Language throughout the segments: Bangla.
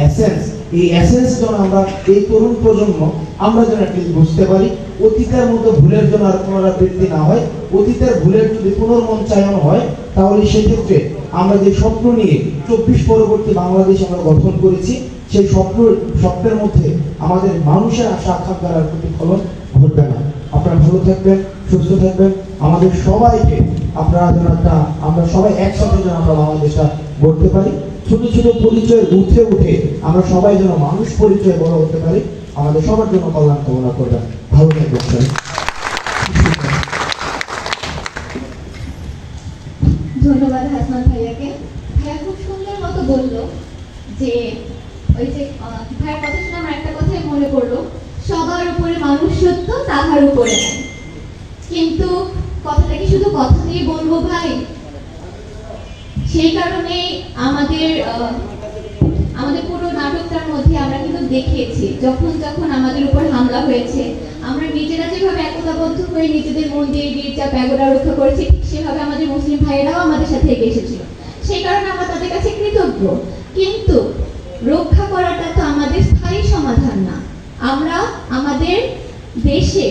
এসেন্স, এই এসেন্স যেন আমরা এই তরুণ প্রজন্ম আমরা যেন বুঝতে পারি, অতীতের মতো ভুলের জন্য আর পুনরাবৃত্তি না হয়। অতীতের ভুলের যদি পুনর্মঞ্চায়ন হয় তাহলে সেক্ষেত্রে আমরা যে স্বপ্ন নিয়ে 24 পরবর্তী বাংলাদেশ আমরা গঠন করেছি, সেই স্বপ্নের মধ্যে আমাদের মানুষের আশা আকাঙ্ক্ষার প্রতিফলন ঘটবে না। আপনারা ভালো থাকবেন, সুস্থ থাকবেন, আমাদের সবাইকে আপনারা যেন আমরা সবাই একসাথে যেন আমরা বাংলাদেশটা গড়তে পারি। ছোট ছোট পরিচয় উঠে উঠে আমরা সবাই যেন মানুষ পরিচয় বড় হতে পারি। আমাদের সবার জন্য কল্যাণ কামনা করবেন। ভালো থাকবেন। ধন্যবাদ হাসনাত ভাইয়াকে। ভাইয়া খুব সুন্দর মতো বললো যে ওই যে ভাইয়ের কথা শুনে আমার একটা কথাই মনে পড়লো, সবার উপরে মানুষ সত্য, তাহার উপরে নাই। কিন্তু কথাটা কি শুধু কথা দিয়ে বলবো ভাই? সেই কারণেই আমাদের পুরো নাটকটার মধ্যে আমরা কিন্তু দেখিয়েছি যখন যখন আমাদের উপর হামলা হয়েছে, আমরা নিজেরা যেভাবে একতাবদ্ধ হয়ে নিজেদের মন্দির, গির্জা, প্যাগোডা রক্ষা করেছি, সেভাবে আমাদের মুসলিম ভাইয়েরাও আমাদের সাথে এগিয়ে এসেছিল। সেই কারণে আমরা তাদের কাছে কৃতজ্ঞ। কিন্তু রক্ষা করাটা তো আমাদের স্থায়ী সমাধান না। আমরা আমাদের দেশে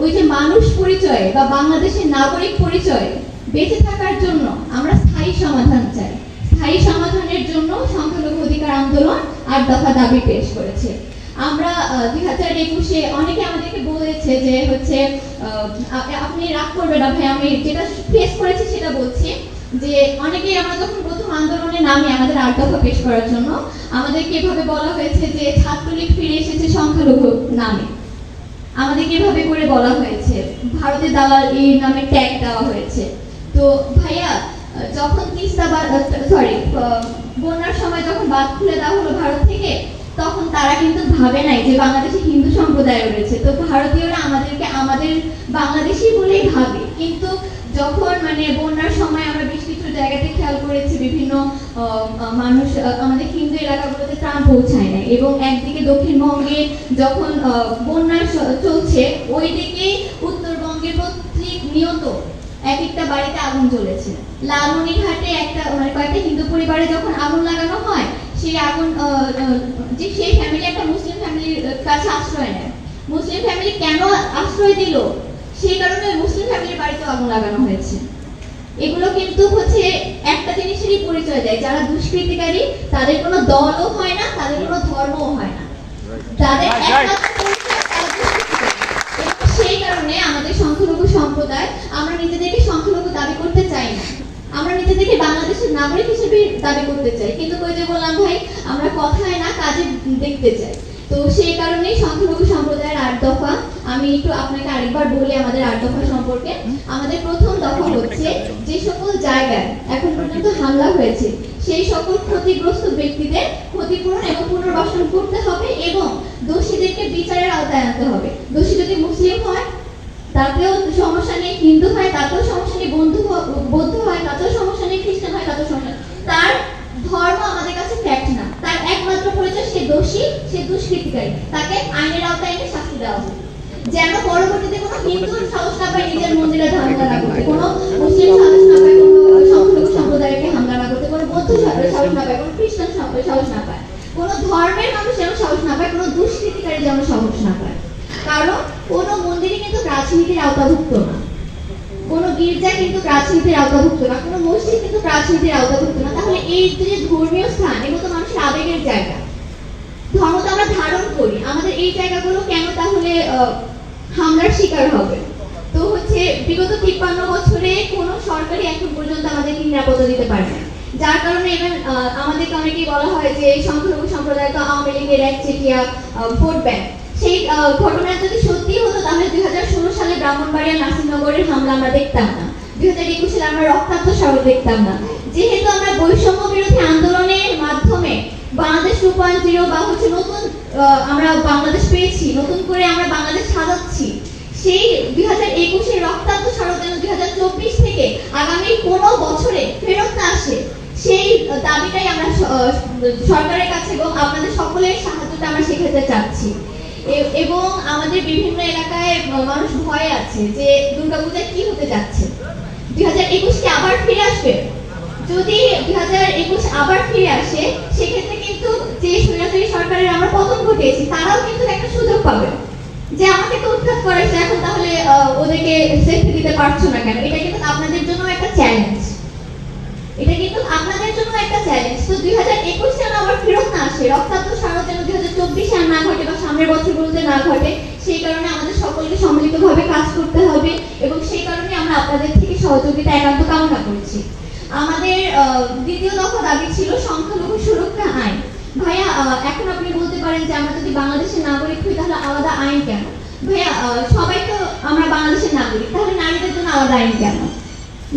ওই যে মানুষ পরিচয় বা বাংলাদেশের নাগরিক পরিচয় বেঁচে থাকার জন্য আমরা স্থায়ী সমাধান চাই। স্থায়ী সমাধানের জন্য সংখ্যালঘু অধিকার আন্দোলন 8 দফা দাবি পেশ করেছে। আমরা 2021-এ অনেকে আমাদেরকে বলেছে যে হচ্ছে আপনি রাগ করবেন না ভাই, আমি যেটা ফেস করেছি সেটা বলছি, যে অনেকেই আমরা যখন প্রথম আন্দোলনে নামি আমাদের 8 দফা পেশ করার জন্য, আমাদেরকে এভাবে বলা হয়েছে যে ছাত্রলীগ ফিরে এসেছে সংখ্যালঘু নামে। আমাদেরকে এভাবে করে বলা হয়েছে, ভারতের দালাল এই নামে ট্যাগ দেওয়া হয়েছে। তো ভাইয়া, যখন বন্যার সময় যখন বাঁধ খুলে দেওয়া হলো ভারত থেকে, তখন তারা কিন্তু ভাবে নাই যে বাংলাদেশে হিন্দু সম্প্রদায় রয়েছে। তো ভারতীয়রা আমাদেরকে আমাদের বাংলাদেশি বলেই ভাবে। কিন্তু যখন বন্যার সময় আমরা বেশ কিছু জায়গাতে খেয়াল করেছি, বিভিন্ন মানুষ আমাদের হিন্দু এলাকাগুলোতে ত্রাণ পৌঁছায় না, এবং একদিকে দক্ষিণবঙ্গে যখন বন্যা চলছে, ওইদিকে উত্তরবঙ্গের প্রতিনিয়ত এক একটা বাড়িতে আগুন জ্বলেছে। লালমনিরহাটে কয়েকটা হিন্দু পরিবারে যখন আগুন লাগানো হয়, সেই আগুন সেই ফ্যামিলি একটা মুসলিম ফ্যামিলির কাছে আশ্রয় নেয়। মুসলিম ফ্যামিলি কেন আশ্রয় দিল? সেই কারণে মুসলিম ফ্যামিলির বাড়িতে আগুন লাগানো হয়েছে। এগুলো কিন্তু হচ্ছে একটা জিনিসেরই পরিচয় দেয়, যারা দুষ্কৃতিকারী তাদের কোনো দলও হয় না, তাদের কোনো ধর্মও হয় না, তাদের সেই কারণে আমাদের সংখ্যালঘু সম্প্রদায়, আমরা নিজেদেরকে সংখ্যালঘু দাবি করতে চাই না, আমরা নিজেদেরকে বাংলাদেশের নাগরিক হিসেবে দাবি করতে চাই। কিন্তু ওই যে বললাম ভাই, আমরা কথায় না কাজে দেখতে চাই। তো সেই কারণেই সংখ্যালঘু সম্প্রদায়ের 8 দফা, আমি একটু আপনাকে আরেকবার বলি আমাদের 8 দফা সম্পর্কে। আমাদের প্রথম দফা হচ্ছে, যে সকল জায়গায় এখন পর্যন্ত হামলা হয়েছে সেই সকল ক্ষতিগ্রস্ত ব্যক্তিদের ক্ষতিপূরণ এবং পুনর্বাসন করতে হবে, এবং দোষীদেরকে বিচারের আওতায় আনতে হবে। দোষী যদি মুসলিম হয় তাতেও সমস্যা নেই, হিন্দু হয় তাতেও সমস্যা নেই, বৌদ্ধ হয় তাতেও সমস্যা নেই, খ্রিস্টান হয় তাতেও সমস্যা নেই। তার ধর্ম আমাদের কাছে ফ্যাক্ট না, তার একমাত্র পরিচয় সে দোষী, সে দুষ্কৃতিকারী, তাকে আইনের আওতায় এনে শাস্তি দেওয়া হবে। যেন পরবর্তীতে কোনো হিন্দু সাহস না পায় নিজের মন্দিরে হামলা না করতে, কোনো মুসলিম সাহস না পায় কোনো সংখ্যালঘু সম্প্রদায়কে হামলা না করতে, কোনো বৌদ্ধ সাহস না পায়, কোনো খ্রিস্টান সাহস না পায়, কোনো ধর্মের মানুষ যেন সাহস না পায়, কোনো দুষ্কৃতিকারী যেন সাহস না পায়। কারণ কোনো মন্দিরে কিন্তু রাজনীতির আওতাভুক্ত না, কোনো গির্জা কিন্তু রাজনীতির আওতাভুক্ত না, কোনো মসজিদ কিন্তু রাজনীতির আওতাভুক্ত না। তাহলে এই যে ধর্মীয় স্থান, এগুলো তো মানুষের আবেগের জায়গা, ধর্ম তো আমরা ধারণ করি, আমাদের এই জায়গাগুলো কেন তাহলে হামলার শিকার হবে? তো হচ্ছে বিগত 53 বছরে কোনো সরকারই এখন পর্যন্ত আমাদেরকে নিরাপত্তা দিতে পারে না, যার কারণে এবার আমাদেরকে অনেকেই বলা হয় যে সংখ্যালঘু সম্প্রদায় তো আওয়ামী লীগের একচেটিয়া ভোট ব্যাংক। সেই ঘটনা যদি সত্যি হতো তাহলে 2016 সালে ব্রাহ্মণবাড়িয়া নাসিরনগরের হামলা আমরা দেখতাম না, 2021 সালে আমরা রক্তাক্ত শহর দেখতাম না। যেহেতু আমরা বৈষম্য বিরোধী আন্দোলনের মাধ্যমে বাংলাদেশ 2.0 বা হচ্ছে নতুন আমরা বাংলাদেশ পেয়েছি, নতুন করে আমরা বাংলাদেশ সাজাচ্ছি, সেই 2021-এর রক্তাক্ত শহর যেন 2024 থেকে আগামী কোনো বছরে ফেরত না আসে, সেই দাবিটাই আমরা সরকারের কাছে এবং আপনাদের সকলের সাহায্যটা আমরা সেক্ষেত্রে চাচ্ছি। এবং আমাদের বিভিন্ন এলাকায় মানুষ ভয়ে আছে যে দুর্গাপূজায় কি হতে যাচ্ছে, 2021 কি আবার ফিরে আসবে? যদি 2021 আবার ফিরে আসে, সেক্ষেত্রে কিন্তু যে স্বৈরাচারী সরকারের আমরা পতন ঘটিয়েছি তারাও কিন্তু একটা সুযোগ পাবে যে আমাকে তো উৎখাত করেছে, এখন তাহলে ওদেরকে সেফটি দিতে পারছো না কেন। এটা কিন্তু আপনাদের জন্য একটা চ্যালেঞ্জ, এটা কিন্তু আপনাদের জন্য একটা চ্যালেঞ্জ। তো 2021 যেন আবার ফেরত না আসে, রক্তাক্ত স্মারক যেন 2024 আর না ঘটে বা সামনের বছরগুলোতে না ঘটে, সেই কারণে আমাদের সকলকে সম্মিলিতভাবে কাজ করতে হবে এবং সেই কারণে আমরা আপনাদের থেকে সহযোগিতা একান্ত কামনা করছি। আমাদের দ্বিতীয় দফা দাবি ছিল সংখ্যালঘু সুরক্ষা আইন। ভাইয়া, এখন আপনি বলতে পারেন যে আমরা যদি বাংলাদেশের নাগরিক হই তাহলে আলাদা আইন কেন? ভাইয়া, সবাই তো আমরা বাংলাদেশের নাগরিক, তাহলে নারীদের জন্য আলাদা আইন কেন?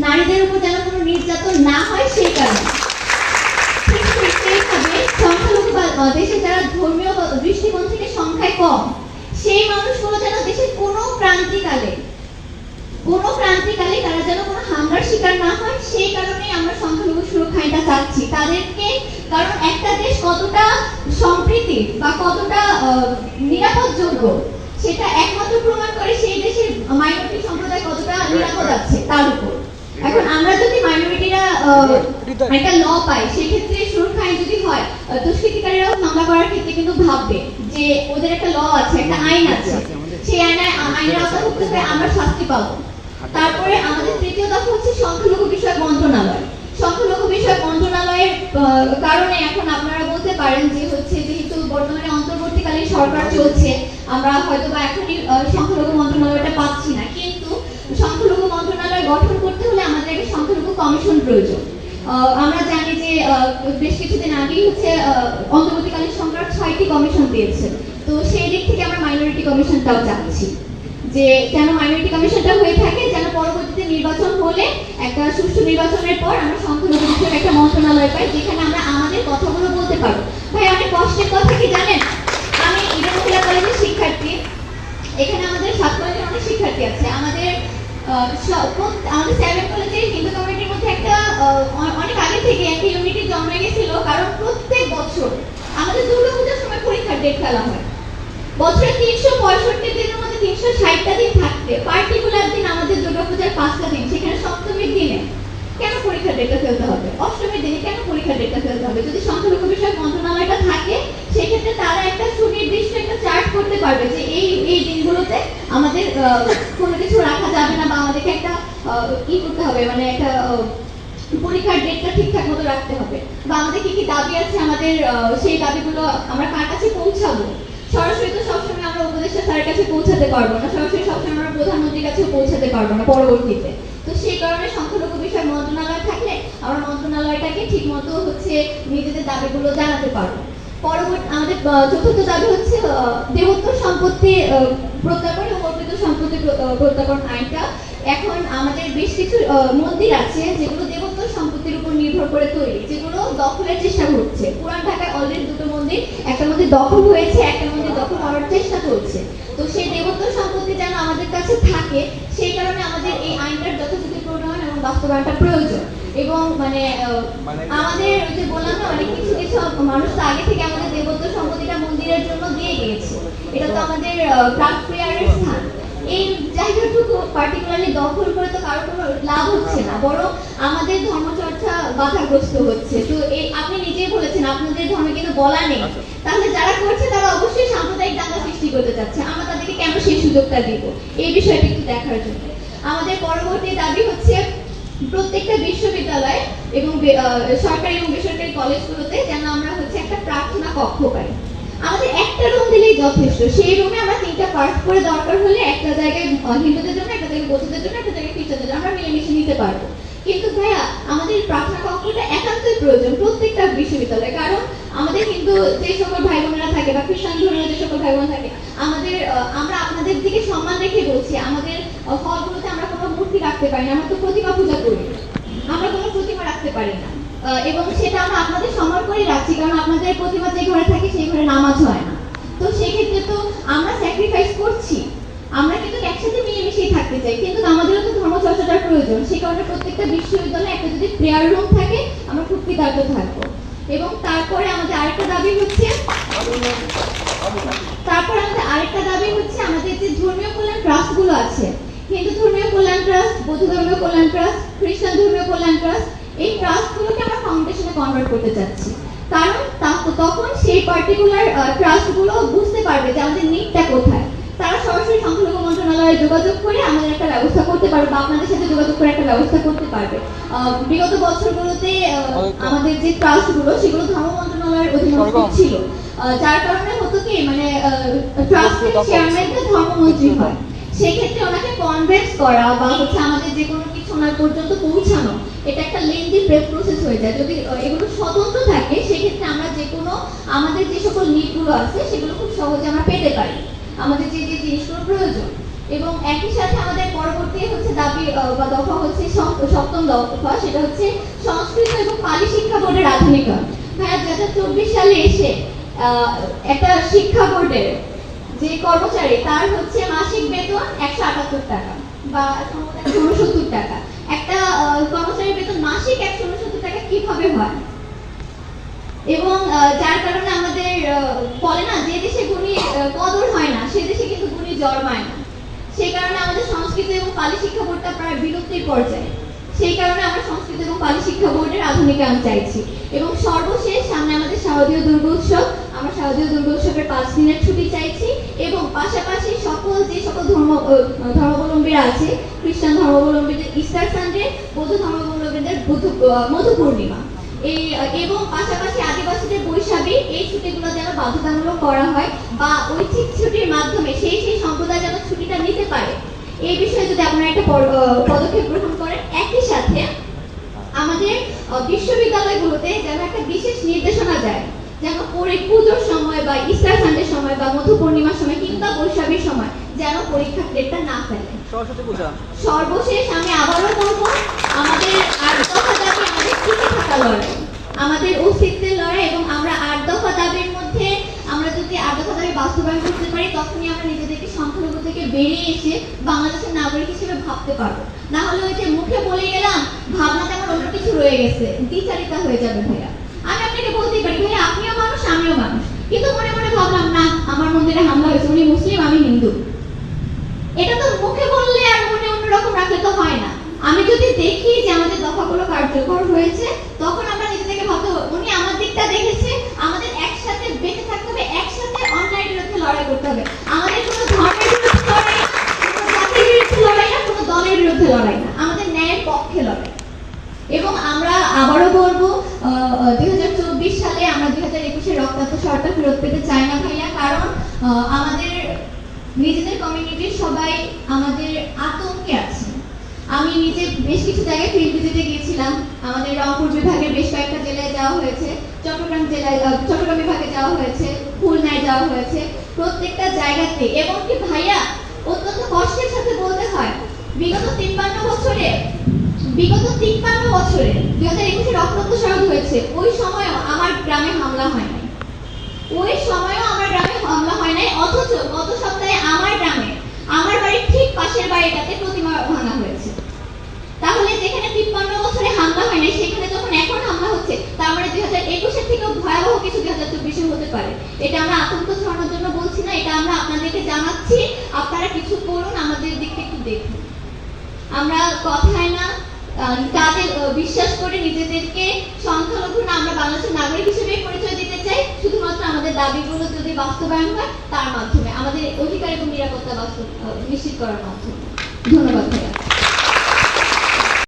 নারীদের উপর যেন কোনো নির্যাতন না হয় সেই কারণে। ঠিক সেইভাবে সংখ্যালঘু বা দেশে যারা ধর্মীয় দৃষ্টিকোণ থেকে সংখ্যায় কম, সেই মানুষগুলো যেন দেশের কোনো ক্রান্তিকালে তারা যেন কোনো হামলার শিকার না হয়, সেই কারণে আমরা সংখ্যালঘু সুরক্ষা আইনটা চাচ্ছি তাদেরকে। কারণ একটা দেশ কতটা সম্প্রীতি বা কতটা নিরাপদযোগ্য সেটা একমাত্র প্রমাণ করে সেই দেশের মাইনরিটি সম্প্রদায় কতটা নিরাপদ আছে তার উপর। এখন আমরা যদি মাইনরিটিরা একটা ল পাই, সেক্ষেত্রে সুরক্ষা আইন যদি হয়, দুষ্কৃতিকারীরাও মামলা করার ক্ষেত্রে কিন্তু ভাববে যে ওদের একটা ল আছে, একটা আইন আছে, সেই আইনের আওতাভুক্ত হয়ে আমরা শাস্তি পাবো। তারপরে আমাদের তৃতীয় দফা হচ্ছে সংখ্যালঘু বিষয়ক মন্ত্রণালয়। সংখ্যালঘু বিষয়ক মন্ত্রণালয়ের কারণে এখন আপনারা বলতে পারেন যে হচ্ছে যেহেতু বর্তমানে অন্তর্বর্তীকালীন সরকার চলছে, আমরা হয়তো বা এখনই সংখ্যালঘু মন্ত্রণালয়টা পাচ্ছি না, কিন্তু সংখ্যালঘু মন্ত্রণালয় গঠন করতে হলে আমাদের একটা সংখ্যালঘু কমিশন প্রয়োজন। আমরা জানি যে বেশ কিছুদিন আগেই হচ্ছে অন্তর্বর্তীকালীন সরকার 6টি কমিশন দিয়েছে। তো সেই দিক থেকে আমরা মাইনরিটি কমিশনটাও চাচ্ছি যে যেন মাইনরিটি কমিশনটা হয়ে থাকে, যেন পরবর্তীতে নির্বাচন হলে একটা সুষ্ঠু নির্বাচনের পর আমরা সংখ্যালঘু বিষয়ক একটা মন্ত্রণালয় পাই, যেখানে আমরা আমাদের কথাগুলো বলতে পারবো। ভাই, অনেক কষ্টের কথা কি জানেন, আমি ইডেন মহিলা কলেজের শিক্ষার্থী, এখানে আমাদের 7 কলেজের অনেক শিক্ষার্থী আছে। আমাদের 7 কলেজের হিন্দু কমিউনিটির মধ্যে একটা অনেক আগে থেকে একটা ইউনিটি জন্মে গেছিল, কারণ প্রত্যেক বছর আমাদের দুর্গাপূজার সময় পরীক্ষার ডেট ফেলা হয়। বছরে 365 দিনের মধ্যে 360টা দিন থাকতে পার্টিকুলার দিন আমাদের দুর্গাপূজার 5টা দিন, সেখানে সপ্তমীর দিনে কেন পরীক্ষার ডেটটা ফেলতে হবে? অষ্টমীর দিনে কেন পরীক্ষার ডেটটা ফেলতে হবে? যদি সংখ্যালঘু বিষয়ক মন্ত্রণালয়টা থাকে, সেক্ষেত্রে তারা একটা সুনির্দিষ্ট একটা চার্ট করতে পারবে যে এই দিনগুলোতে আমাদের কোনো কিছু রাখা যাবে না বা আমাদেরকে একটা করতে হবে, মানে একটা পরীক্ষার ডেটটা ঠিকঠাক মতো রাখতে হবে, বা আমাদের কি কি দাবি আছে, আমাদের সেই দাবিগুলো আমরা কার কাছে পৌঁছাবো। সরাসরি তো সবসময় আমরা উপদেষ্টা স্যারের কাছে পৌঁছাতে পারবো না, সরাসরি সবসময় আমরা প্রধানমন্ত্রীর কাছেও পৌঁছাতে পারবো না পরবর্তীতে। তো সেই কারণে সংখ্যালঘু বিষয় মন্ত্রণালয় থাকলে আমরা মন্ত্রণালয়টাকে ঠিক মতো হচ্ছে নিজেদের দাবিগুলো জানাতে পারবো। পরবর্তী আমাদের চতুর্থ দাবি হচ্ছে দেবোত্তর সম্পত্তি প্রত্যার্পণ এবং অর্পিত সম্পত্তি প্রত্যার্পণ আইনটা। এখন আমাদের বেশ কিছু মন্দির আছে যেগুলো দেবোত্তর সম্পত্তির উপর নির্ভর করে তৈরি, যেগুলো দখলের চেষ্টা করছে। পুরান ঢাকায় অলরেডি 2টো মন্দির, একটা মন্দির দখল হয়েছে, একটা মন্দির দখল করার চেষ্টা চলছে। তো সেই দেবোত্তর সম্পত্তি যেন আমাদের কাছে থাকে, সেই কারণে আমাদের এই আইনটার যথাযথ প্রণয়ন এবং বাস্তবায়নটা প্রয়োজন। এবং মানে আমাদের ওই যে বললাম না, অনেক কিছু মানুষ তো আগে থেকে আমাদের দেবোত্তর সম্পত্তিটা মন্দিরের জন্য দিয়ে গিয়েছে, এটা তো আমাদের প্রাক প্রেয়ারের স্থান। এই জায়গাটুকু পার্টিকুলারলি দখল করে তো কারো কোনো লাভ হচ্ছে না, বরং আমাদের ধর্মচর্চা বাধাগ্রস্ত হচ্ছে। তো এই আপনি নিজেই বলেছেন আপনাদের ধর্মে কিন্তু বলা নেই, তাহলে যারা করছে তারা অবশ্যই সাম্প্রদায়িক দাঙ্গা সৃষ্টি করতে চাচ্ছে, আমরা তাদেরকে কেন সেই সুযোগটা দিব, এই বিষয়টা একটু দেখার জন্য। আমাদের পরবর্তী দাবি হচ্ছে প্রত্যেকটা বিশ্ববিদ্যালয় এবং সরকারি এবং বেসরকারি কলেজগুলোতে যেন আমরা হচ্ছে একটা প্রার্থনা কক্ষ পাই। আমাদের একটা রুম দিলেই যথেষ্ট, সেই রুমে আমরা 3টা পার্ট করে দরকার হলে একটা জায়গায় হিন্দুদের জন্য, একটা জায়গায় বৌদ্ধদের জন্য, একটা জায়গায় খ্রিস্টানদের জন্য আমরা মিলেমিশে নিতে পারবো। কিন্তু ভাইয়া, আমাদের প্রার্থনা কক্ষটা একান্তই প্রয়োজন প্রত্যেকটা বিশ্ববিদ্যালয়ে, কারণ আমাদের হিন্দু যে সকল ভাই বোনেরা থাকে বা খ্রিস্টান ধর্মীয় যে সকল ভাই বোন থাকে, আমরা আপনাদের দিকে সম্মান রেখে বলছি, আমাদের হলগুলোতে আমরা কোনো মূর্তি রাখতে পারি না, আমরা তো প্রতিমা পূজা করি, আমরা কোনো প্রতিমা রাখতে পারি না, এবং সেটা আমরা আপনাদের সম্মান করেই রাখছি, কারণ আপনাদের প্রতিমা যে ঘরে থাকে সেই ঘরে নামাজ হয় না। তো সেক্ষেত্রে তো আমরা স্যাক্রিফাইস করছি, আমরা কিন্তু একসাথে মিলেমিশেই থাকতে চাই, কিন্তু আমাদেরও তো ধর্মচর্চাটার প্রয়োজন। সেই কারণে প্রত্যেকটা বিশ্ববিদ্যালয়ে একটা যদি প্রেয়ার রুম থাকে আমরা খুব কৃতজ্ঞ থাকবো। এবং তারপরে আমাদের আরেকটা দাবি হচ্ছে আমাদের যে ধর্মীয় কল্যাণ ট্রাস্টগুলো আছে, হিন্দু ধর্মীয় কল্যাণ ট্রাস্ট, বৌদ্ধ ধর্মীয় কল্যাণ ট্রাস্ট, খ্রিস্টান ধর্মীয় কল্যাণ ট্রাস্ট, এই ট্রাস্টগুলোকে আমরা ফাউন্ডেশনে কনভার্ট করতে চাচ্ছি, কারণ তখন সেই পার্টিকুলার ট্রাস্টগুলো বুঝতে পারবে যে আমাদের নিডটা কোথায়। তারা সরাসরি সংখ্যালঘু মন্ত্রণালয়ে যোগাযোগ করে আমাদের একটা ব্যবস্থা করতে পারবে বা আপনাদের সাথে যোগাযোগ করে একটা ব্যবস্থা করতে পারবে। বিগত বছরগুলোতে আমাদের যে ট্রাস্টগুলো সেগুলো ধর্ম মন্ত্রণালয়ের অধীনস্থ ছিল, যার কারণে হতো কি মানে ট্রাস্টের চেয়ারম্যানটা ধর্মমন্ত্রী হয়। সেক্ষেত্রে ওনাকে কনভিন্স করা বা হচ্ছে আমাদের যে কোনো কিছু ওনার পর্যন্ত পৌঁছানো, এটা একটা লেন্দি প্রসেস হয়ে যায়। যদি এগুলো স্বতন্ত্র থাকে সেক্ষেত্রে আমরা যে কোনো আমাদের যে সকল নিডগুলো আছে সেগুলো খুব সহজে আমরা পেতে পারি, আমাদের যে যে জিনিসগুলো প্রয়োজন। এবং একই সাথে আমাদের পরবর্তী হচ্ছে দাবি বা দফা হচ্ছে সপ্তম দফা, সেটা হচ্ছে সংস্কৃত এবং পালি শিক্ষা বোর্ডের আধুনিকরণ। ভাইয়া 2024 সালে এসে একটা শিক্ষা বোর্ডের যে কর্মচারী তার হচ্ছে মাসিক বেতন 178 টাকা বা 169 টাকা। একটা কর্মচারীর বেতন মাসিক 169 টাকা কিভাবে হয়? এবং যার কারণে আমাদের বলে না যে দেশে গুণী কদর হয় না সে দেশে কিন্তু গুণী জন্মায় না। সেই কারণে আমাদের সংস্কৃত এবং পালি শিক্ষা বোর্ডটা প্রায় বিলুপ্তির পর্যায়ে। সেই কারণে আমরা সংস্কৃত এবং পালি শিক্ষা বোর্ডের আধুনিকায়ন চাইছি। এবং সর্বশেষ সামনে আমাদের শারদীয় দুর্গোৎসব, আমরা শারদীয় দুর্গোৎসবের 5 দিনের ছুটি চাইছি এবং পাশাপাশি যে সকল ধর্মাবলম্বীরা আছে, খ্রিস্টান ধর্মাবলম্বীদের ইস্টার সানডে, বৌদ্ধ ধর্মাবলম্বীদের মধু পূর্ণিমা, এবং পাশাপাশি আদিবাসীদের বৈশাখী, এই ছুটিগুলো যেন বাধ্যতামূলক করা হয় বা ঐচ্ছিক ছুটির মাধ্যমে সেই সম্প্রদায় যেন ছুটিটা নিতে পারে, এই বিষয়ে যদি আপনারা একটা পদক্ষেপ গ্রহণ করেন। একই সাথে আমাদের বিশ্ববিদ্যালয়গুলোতে যেন একটা বিশেষ নির্দেশনা যায়, যেন পুজোর সময় বা ইস্টার সানডের সময় বা মধু পূর্ণিমার সময় কিংবা বৈশাখীর সময় যেন পরীক্ষার ডেটটা না ফেলে। সর্বশেষ আমি আবারও বলবো, আমাদের 8 দফা দাবি আমাদের টিকে থাকা লড়াই, আমাদের অস্তিত্বের লড়াই। এবং আমরা 8 দফা দাবির মধ্যে আমরা যদি 8 দফা দাবি বাস্তবায়ন করতে পারি, তখনই আমরা নিজেদেরকে সংখ্যালঘু থেকে বেরিয়ে এসে বাংলাদেশের নাগরিক হিসেবে ভাবতে পারবো। না হলে ওই যে মুখে বলে গেলাম, ভাবনাতে আমার অন্য কিছু রয়ে গেছে, দ্বিচারিতা হয়ে যাবে। ভাইয়া আমি আপনাকে বলতেই পারি, ভাইয়া আপনিও মানুষ আমিও মানুষ, কিন্তু মনে মনে ভাবলাম না আমার মন্দিরে হামলা হয়েছে, উনি মুসলিম আমি হিন্দু। এটা তো মুখে বললে আর মনে অন্যরকম রাখলে তো হয় না। আমি যদি দেখি যে আমাদের দফাগুলো কার্যকর হয়েছে, তখন আমরা নিজেদেরকে ভাবতে হবে উনি আমার দিকটা দেখেছে, আমাদের একসাথে বেঁচে থাকতে হবে, একসাথে অন্যায়ের বিরুদ্ধে লড়াই করতে হবে। আমাদের কোনো ধর্মের বিরুদ্ধে লড়াই না, কোনো জাতির বিরুদ্ধে লড়াই না, কোনো দলের বিরুদ্ধে লড়াই না, আমাদের ন্যায়ের পক্ষে লড়াই। এবং আমরা আবারও বলবো 2024 সালে আমরা 2021-এর রক্তাক্ত সরকার ফেরত পেতে চাই না ভাইয়া, কারণ আমাদের নিজেদের কমিউনিটির সবাই আমাদের আতঙ্কে আছে। আমি নিজে বেশ কিছু জায়গায় ফিল্ড ভিজিটে গিয়েছিলাম, আমাদের রংপুর বিভাগের বেশ কয়েকটা জেলায় যাওয়া হয়েছে, চট্টগ্রাম বিভাগে যাওয়া হয়েছে, খুলনায় যাওয়া হয়েছে, প্রত্যেকটা জায়গাতে। এমনকি ভাইয়া অত্যন্ত কষ্টের সাথে বলতে হয়, বিগত 53 বছরে 2021-এ রক্তাক্ত সড়ক হয়েছে, ওই সময়ও আমার গ্রামে হামলা হয় নাই, অথচ গত সপ্তাহে আমার গ্রামে আমার বাড়ির ঠিক পাশের বাড়িটাতে প্রতিমা ভাঙা হয়েছে। তাহলে যেখানে 53 বছরে হামলা হয় নাই, সেখানে যখন এখন হামলা হচ্ছে, তার মানে 2021-এর থেকেও ভয়াবহ কিছু 2024-এ হতে পারে। এটা আমরা আতঙ্ক ছড়ানোর জন্য বলছি না, এটা আমরা আপনাদেরকে জানাচ্ছি। আপনারা কিছু করুন, আমাদের দিকটা একটু দেখুন। আমরা কথায় না কাজে বিশ্বাস করে নিজেদেরকে সংখ্যালঘু না, আমরা বাংলাদেশের নাগরিক হিসেবে পরিচয় দিতে চাই, শুধুমাত্র আমাদের দাবিগুলো যদি বাস্তবায়ন হয় তার মাধ্যমে, আমাদের অধিকার এবং নিরাপত্তা নিশ্চিত করার মাধ্যমে। ধন্যবাদ ভাইয়া।